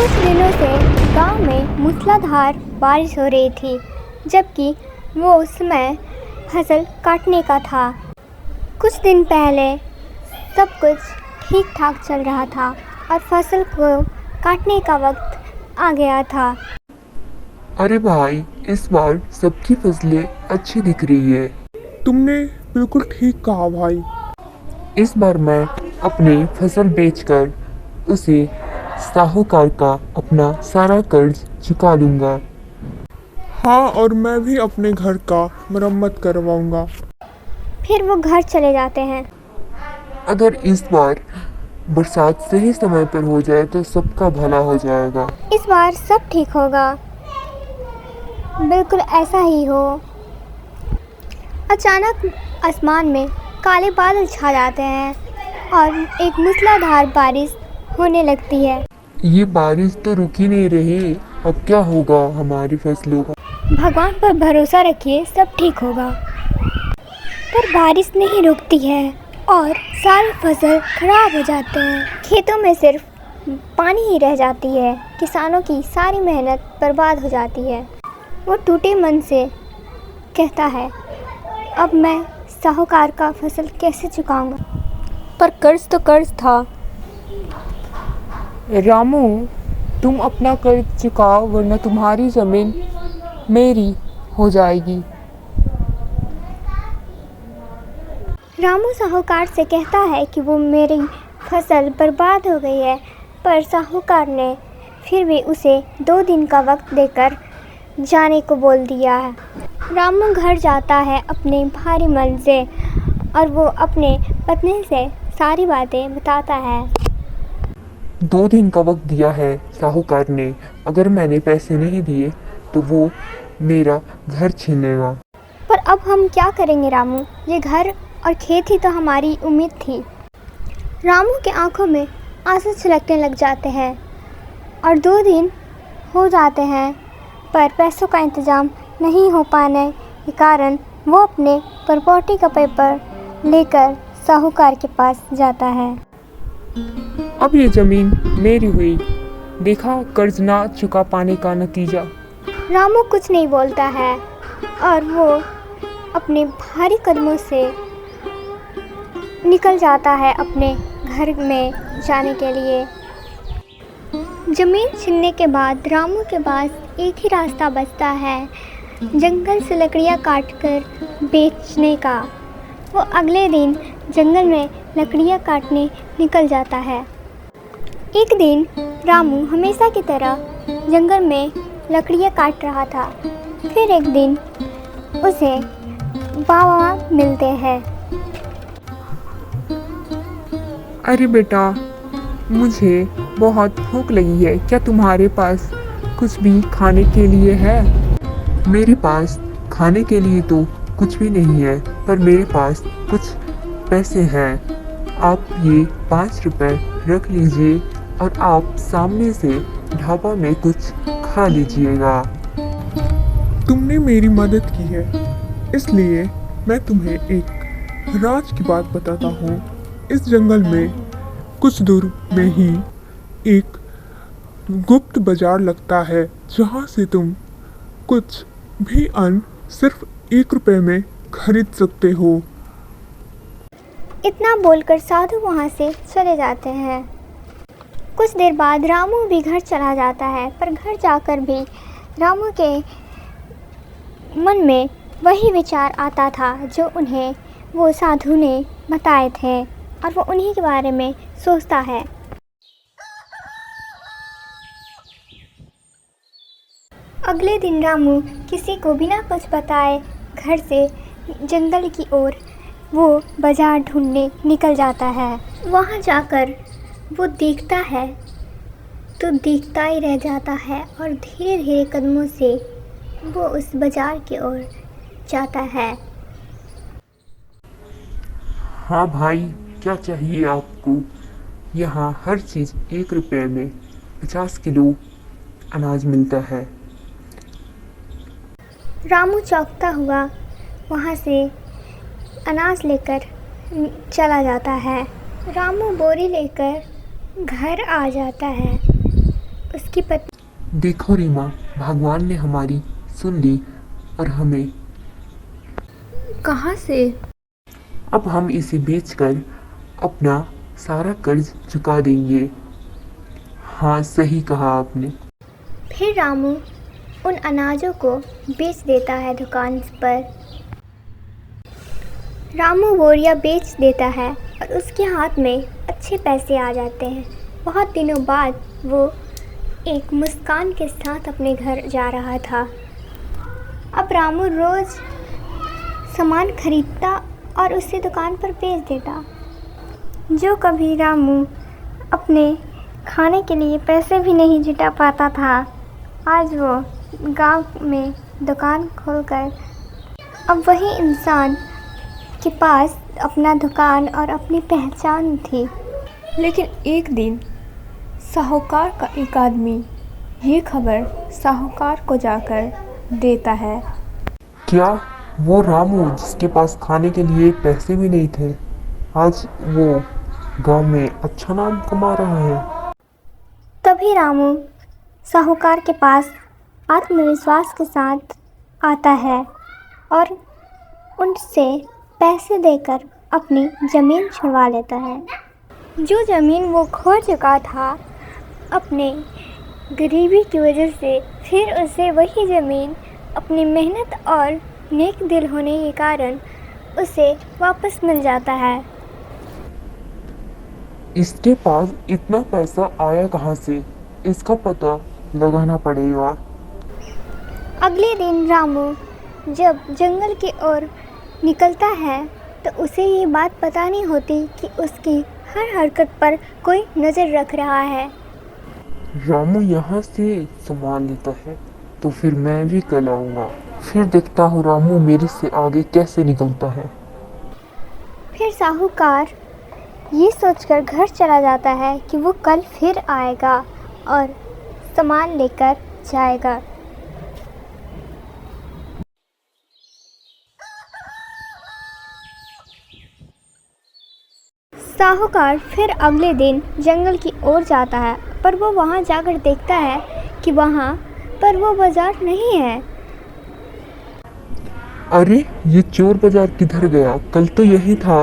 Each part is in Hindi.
कुछ दिनों से गांव में मूसलाधार बारिश हो रही थी, जबकि वो उस समय फसल काटने का था। कुछ दिन पहले सब कुछ ठीक ठाक चल रहा था और फसल को काटने का वक्त आ गया था। अरे भाई, इस बार सबकी फसलें अच्छी दिख रही है। तुमने बिल्कुल ठीक कहा भाई। इस बार मैं अपनी फसल बेचकर उसे साहूकार का अपना सारा कर्ज चुका लूंगा। हाँ, और मैं भी अपने घर का मरम्मत करवाऊंगा। फिर वो घर चले जाते हैं। अगर इस बार बरसात सही समय पर हो जाए तो सबका भला हो जाएगा। इस बार सब ठीक होगा, बिल्कुल ऐसा ही हो। अचानक आसमान में काले बादल छा जाते हैं और एक मूसलाधार बारिश होने लगती है। ये बारिश तो रुक ही नहीं रही, अब क्या होगा हमारी फसलों का? भगवान पर भरोसा रखिए, सब ठीक होगा। पर बारिश नहीं रुकती है और सारी फसल खराब हो जाते हैं। खेतों में सिर्फ पानी ही रह जाती है। किसानों की सारी मेहनत बर्बाद हो जाती है। वो टूटे मन से कहता है, अब मैं साहूकार का फसल कैसे चुकाऊंगा? पर कर्ज तो कर्ज था। रामू, तुम अपना कर्ज चुकाओ वरना तुम्हारी ज़मीन मेरी हो जाएगी। रामू साहूकार से कहता है कि वो मेरी फसल बर्बाद हो गई है, पर साहूकार ने फिर भी उसे 2 दिन का वक्त देकर जाने को बोल दिया है। रामू घर जाता है अपने भारी मन से और वो अपने पत्नी से सारी बातें बताता है। 2 दिन का वक्त दिया है साहूकार ने। अगर मैंने पैसे नहीं दिए तो वो मेरा घर छीन लेगा। पर अब हम क्या करेंगे रामू? ये घर और खेत ही तो हमारी उम्मीद थी। रामू के आंखों में आंसू छलकने लग जाते हैं और 2 दिन हो जाते हैं, पर पैसों का इंतज़ाम नहीं हो पाने के कारण वो अपने प्रॉपर्टी का पेपर लेकर साहूकार के पास जाता है। अब ये ज़मीन मेरी हुई। देखा कर्ज ना चुका पाने का नतीजा। रामू कुछ नहीं बोलता है और वो अपने भारी कदमों से निकल जाता है अपने घर में जाने के लिए। ज़मीन छीनने के बाद रामू के पास एक ही रास्ता बचता है, जंगल से लकड़ियाँ काटकर बेचने का। वो अगले दिन जंगल में लकड़ियाँ काटने निकल जाता है। एक दिन रामू हमेशा की तरह जंगल में लकड़ियाँ काट रहा था। फिर एक दिन उसे बाबा मिलते हैं। अरे बेटा, मुझे बहुत भूख लगी है। क्या तुम्हारे पास कुछ भी खाने के लिए है? मेरे पास खाने के लिए तो कुछ भी नहीं है, पर मेरे पास कुछ पैसे हैं। आप ये 5 रुपए रख लीजिए और आप सामने से ढाबा में कुछ खा लीजिएगा। तुमने मेरी मदद की है, इसलिए मैं तुम्हें एक राज की बात बताता हूँ। इस जंगल में कुछ दूर में ही एक गुप्त बाजार लगता है, जहाँ से तुम कुछ भी अन्न सिर्फ 1 रुपए में खरीद सकते हो। इतना बोलकर साधु वहाँ से चले जाते हैं। कुछ देर बाद रामू भी घर चला जाता है, पर घर जाकर भी रामू के मन में वही विचार आता था जो उन्हें वो साधु ने बताए थे और वो उन्हीं के बारे में सोचता है। अगले दिन रामू किसी को बिना कुछ बताए घर से जंगल की ओर वो बाजार ढूंढने निकल जाता है। वहाँ जाकर वो देखता है तो देखता ही रह जाता है और धीरे धीरे कदमों से वो उस बाजार की ओर जाता है। हाँ भाई, क्या चाहिए आपको? यहाँ हर चीज़ 1 रुपए में 50 किलो अनाज मिलता है। रामू चौंकता हुआ वहाँ से अनाज लेकर चला जाता है। रामू बोरी लेकर घर आ जाता है। उसकी पत्नी। देखो रीमा, भगवान ने हमारी सुन ली और हमें कहाँ से? अब हम इसे बेचकर अपना सारा कर्ज चुका देंगे। हाँ, सही कहा आपने। फिर रामू उन अनाजों को बेच देता है दुकान पर। रामू बोरिया बेच देता है और उसके हाथ में अच्छे पैसे आ जाते हैं। बहुत दिनों बाद वो एक मुस्कान के साथ अपने घर जा रहा था। अब रामू रोज़ सामान खरीदता और उसे दुकान पर बेच देता। जो कभी रामू अपने खाने के लिए पैसे भी नहीं जुटा पाता था, आज वो गांव में दुकान खोलकर अब वही इंसान के पास अपना दुकान और अपनी पहचान थी। लेकिन एक दिन साहूकार का एक आदमी ये खबर साहूकार को जाकर देता है। क्या वो रामू जिसके पास खाने के लिए पैसे भी नहीं थे, आज वो गांव में अच्छा नाम कमा रहा है? तभी रामू साहूकार के पास आत्मविश्वास के साथ आता है और उनसे पैसे देकर अपनी ज़मीन छुड़वा लेता है। जो ज़मीन वो खो चुका था अपने गरीबी की वजह से, फिर उसे वही ज़मीन अपनी मेहनत और नेक दिल होने के कारण उसे वापस मिल जाता है। इसके पास इतना पैसा आया कहाँ से, इसका पता लगाना पड़ेगा। अगले दिन रामू जब जंगल की ओर निकलता है तो उसे ये बात पता नहीं होती कि उसकी हर हरकत पर कोई नज़र रख रहा है। रामू यहाँ से सामान लेता है तो फिर मैं भी कल आऊँगा, फिर देखता हूँ रामू मेरे से आगे कैसे निकलता है। फिर साहूकार ये सोचकर घर चला जाता है कि वो कल फिर आएगा और सामान लेकर जाएगा। साहूकार फिर अगले दिन जंगल की ओर जाता है, पर वो वहाँ जाकर देखता है कि वहाँ पर वो बाजार नहीं है। अरे, ये चोर बाजार किधर गया? कल तो यही था।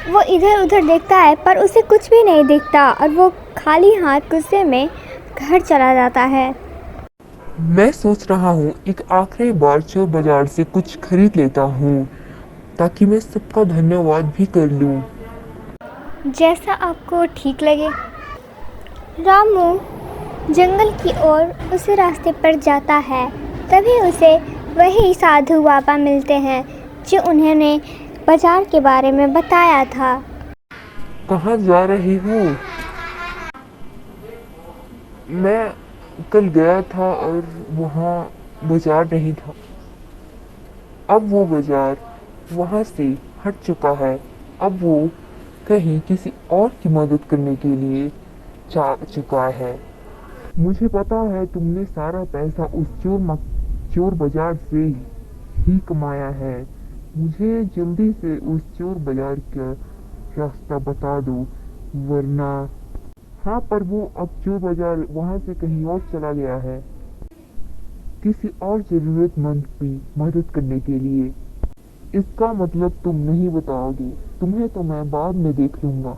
वो इधर उधर देखता है पर उसे कुछ भी नहीं दिखता और वो खाली हाथ गुस्से में घर चला जाता है। मैं सोच रहा हूँ एक आखिरी बार चोर बाजार से कुछ खरीद लेता हूँ ताकि मैं सबका धन्यवाद भी कर लूँ। जैसा आपको ठीक लगे। रामू जंगल की ओर उस रास्ते पर जाता है, तभी उसे वही साधु बाबा मिलते हैं जो उन्होंने बाजार के बारे में बताया था। कहाँ जा रही हूँ? मैं कल गया था और वहाँ बाजार नहीं था। अब वो बाजार वहाँ से हट चुका है। अब वो कहीं किसी और की मदद करने के लिए जा चुका है। मुझे पता है तुमने सारा पैसा उस चोर बाजार से ही कमाया है। मुझे जल्दी से उस चोर बाजार का रास्ता बता दो, वरना। हाँ, पर वो अब चोर बाजार वहाँ से कहीं और चला गया है, किसी और जरूरतमंद की मदद करने के लिए। इसका मतलब तुम नहीं बताओगे, तुम्हें तो मैं बाद में देख लूँगा।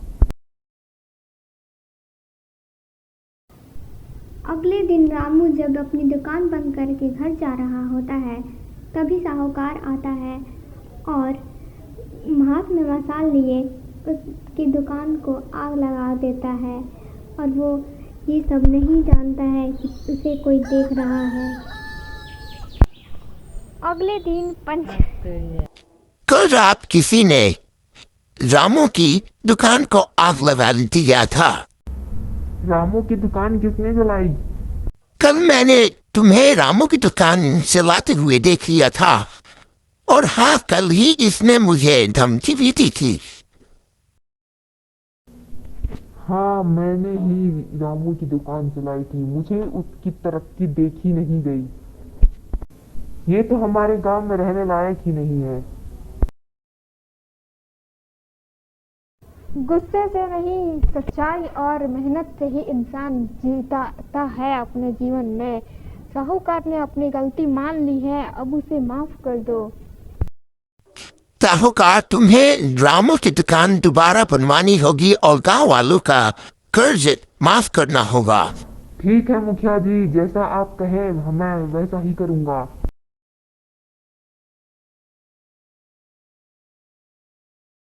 अगले दिन रामू जब अपनी दुकान बंद करके घर जा रहा होता है, तभी साहूकार आता है और हाथ में मसाल लिए उसकी दुकान को आग लगा देता है और वो ये सब नहीं जानता है कि उसे कोई देख रहा है। अगले दिन कल रात किसी ने रामू की दुकान को आग लगा दिया था। रामू की दुकान किसने जलाई? कल मैंने तुम्हें रामू की दुकान चलाते हुए देख लिया था, और हाँ, कल ही इसने मुझे धमकी भी दी थी। हाँ, मैंने ही रामू की दुकान चलाई थी। मुझे उसकी तरक्की देखी नहीं गई। ये तो हमारे गांव में रहने लायक ही नहीं है। गुस्से से नहीं, सच्चाई और मेहनत से ही इंसान जीता है अपने जीवन में। साहूकार ने अपनी गलती मान ली है, अब उसे माफ कर दो। साहूकार, तुम्हें रामू की दुकान दोबारा बनवानी होगी और गांव वालों का कर्ज माफ करना होगा। ठीक है मुखिया जी, जैसा आप कहें मैं वैसा ही करूँगा।